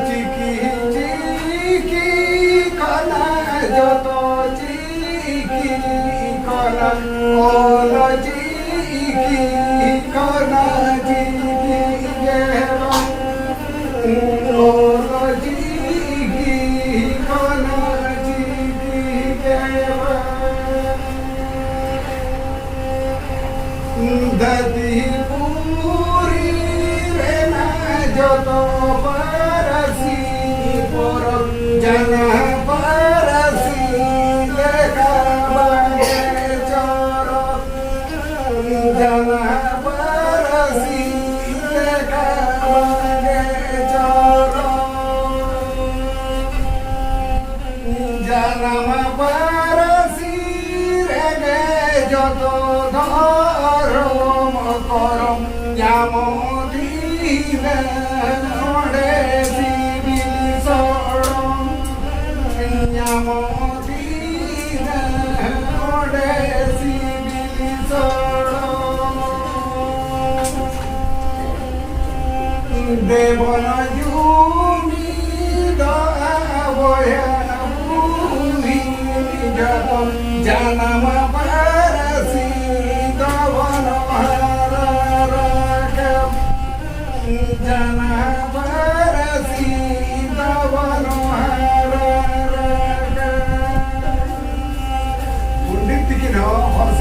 চিকি চিকি কলা যত চিকি কলা ওল চিকি কলা চিকি গেল ওল চিকি কলা চিকি গেল দাদি পুরি রে না যত জানা পারসি লেখা বাগে চর জানা পারসি লেখা বাগে চর জানা পারসি রেগে যত ধরম করম যাম দিনে ওড়ে দেবন জুমি দয়া বয়া ভূমি যত জানামা